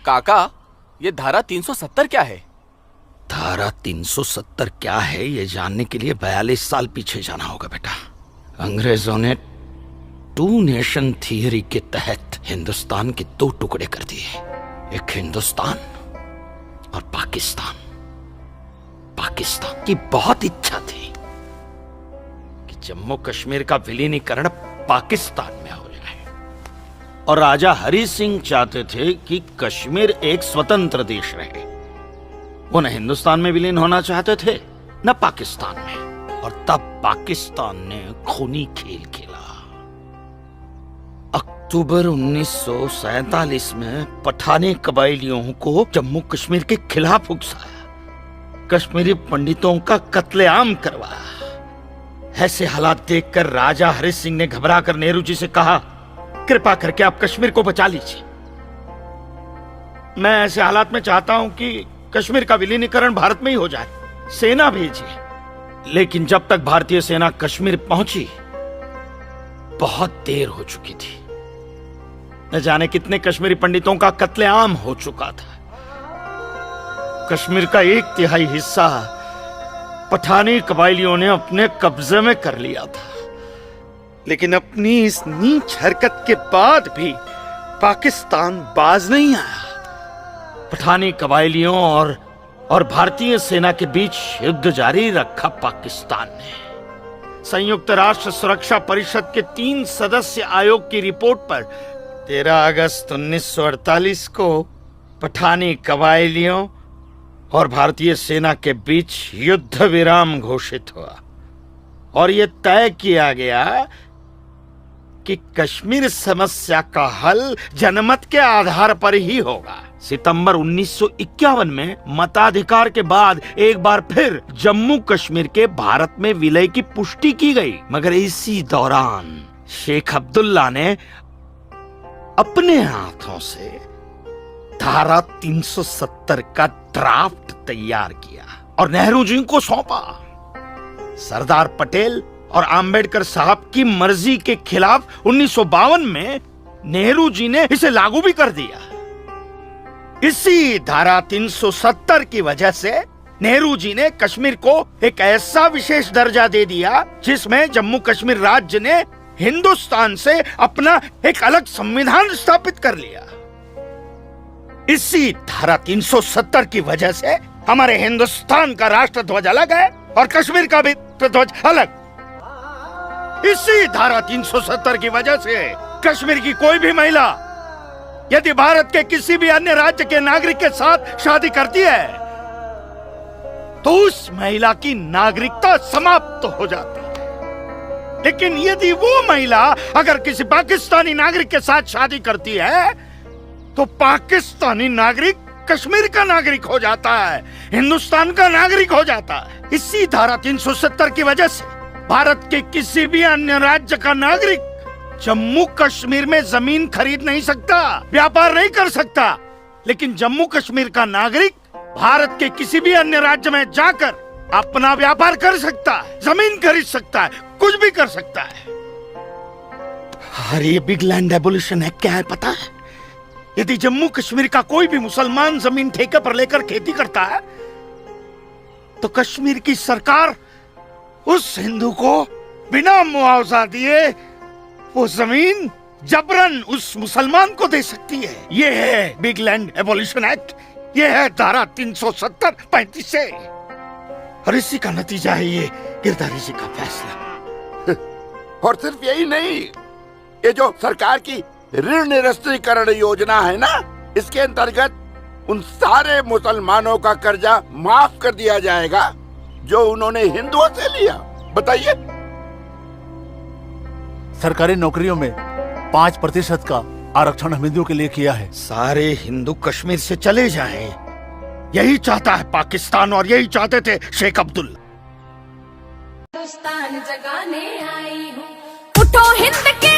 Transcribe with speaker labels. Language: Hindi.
Speaker 1: काका, ये धारा 370 क्या है?
Speaker 2: धारा 370 क्या है ये जानने के लिए 42 साल पीछे जाना होगा बेटा। अंग्रेजों ने टू नेशन थियरी के तहत हिंदुस्तान के दो टुकड़े कर दिए, एक हिंदुस्तान और पाकिस्तान। पाकिस्तान की बहुत इच्छा थी कि जम्मू कश्मीर का विलीनीकरण पाकिस्तान में हो जाए, और राजा हरि सिंह चाहते थे कि कश्मीर एक स्वतंत्र देश रहे। वो न हिंदुस्तान में विलीन होना चाहते थे न पाकिस्तान में, और तब पाकिस्तान ने खूनी खेल खेला। अक्टूबर 1947 में पठानी कबायलियों को जम्मू कश्मीर के खिलाफ उकसाया, कश्मीरी पंडितों का कत्लेआम करवाया। ऐसे हालात देखकर राजा हरि सिंह ने घबराकर नेहरू जी से कहा, कृपा करके आप कश्मीर को बचा लीजिए। मैं ऐसे हालात में चाहता हूं कि कश्मीर का विलीनीकरण भारत में ही हो जाए, सेना भेजिए। लेकिन जब तक भारतीय सेना कश्मीर पहुंची बहुत देर हो चुकी थी। न जाने कितने कश्मीरी पंडितों का कत्लेआम हो चुका था। कश्मीर का 1/3 हिस्सा पठानी कबायलियों ने अपने कब्जे में कर लिया था। लेकिन अपनी इस नीच हरकत के बाद भी पाकिस्तान बाज नहीं आया। पठानी कबायलियों और भारतीय सेना के बीच युद्ध जारी रखा पाकिस्तान ने। संयुक्त राष्ट्र सुरक्षा परिषद के 3 सदस्य आयोग की रिपोर्ट पर 13 अगस्त 1948 को पठानी कबायलियों और भारतीय सेना के बीच युद्ध विराम घोषित हुआ, और यह तय किया गया कि कश्मीर समस्या का हल जनमत के आधार पर ही होगा। सितंबर 1951 में मताधिकार के बाद एक बार फिर जम्मू कश्मीर के भारत में विलय की पुष्टि की गई, मगर इसी दौरान शेख अब्दुल्ला ने अपने हाथों से धारा 370 का ड्राफ्ट तैयार किया और नेहरू जी को सौंपा। सरदार पटेल और आम्बेडकर साहब की मर्जी के खिलाफ 1952 में नेहरू जी ने इसे लागू भी कर दिया। इसी धारा 370 की वजह से नेहरू जी ने कश्मीर को एक ऐसा विशेष दर्जा दे दिया जिसमें जम्मू कश्मीर राज्य ने हिंदुस्तान से अपना एक अलग संविधान स्थापित कर लिया। इसी धारा 370 की वजह से हमारे हिंदुस्तान का राष्ट्र ध्वज अलग है और कश्मीर का भी ध्वज अलग। इसी धारा 370 की वजह से कश्मीर की कोई भी महिला यदि भारत के किसी भी अन्य राज्य के नागरिक के साथ शादी करती है तो उस महिला की नागरिकता समाप्त हो जाती है। लेकिन यदि वो महिला अगर किसी पाकिस्तानी नागरिक के साथ शादी करती है तो पाकिस्तानी नागरिक कश्मीर का नागरिक हो जाता है, हिंदुस्तान का नागरिक हो जाता है। इसी धारा 370 की वजह से भारत के किसी भी अन्य राज्य का नागरिक जम्मू कश्मीर में जमीन खरीद नहीं सकता, व्यापार नहीं कर सकता। लेकिन जम्मू कश्मीर का नागरिक भारत के किसी भी अन्य राज्य में जाकर अपना व्यापार कर सकता है, जमीन खरीद सकता है, कुछ भी कर सकता है। अरे ये बिग लैंड एबोलिशन एक्ट क्या है पता है? यदि जम्मू कश्मीर का कोई भी मुसलमान जमीन ठेके पर लेकर खेती करता है तो कश्मीर की सरकार उस हिंदू को बिना मुआवजा दिए वो जमीन जबरन उस मुसलमान को दे सकती है। ये है बिग लैंड एबोलिशन एक्ट, ये है धारा 370-35 से, और इसी का नतीजा है ये गिरधारी जी का फैसला।
Speaker 3: और सिर्फ यही नहीं, ये जो सरकार की ऋण निरस्तीकरण योजना है ना, इसके अंतर्गत उन सारे मुसलमानों का कर्जा माफ कर दिया जाएगा जो उन्होंने हिंदुओं से लिया। बताइए।
Speaker 4: सरकारी नौकरियों में 5% का आरक्षण हम हिंदुओं के लिए किया है।
Speaker 2: सारे हिंदू कश्मीर से चले जाएं, यही चाहता है पाकिस्तान और यही चाहते थे शेख अब्दुल्ला।
Speaker 5: हिंदुस्तान जगाने आई हूँ, उठो हिंद के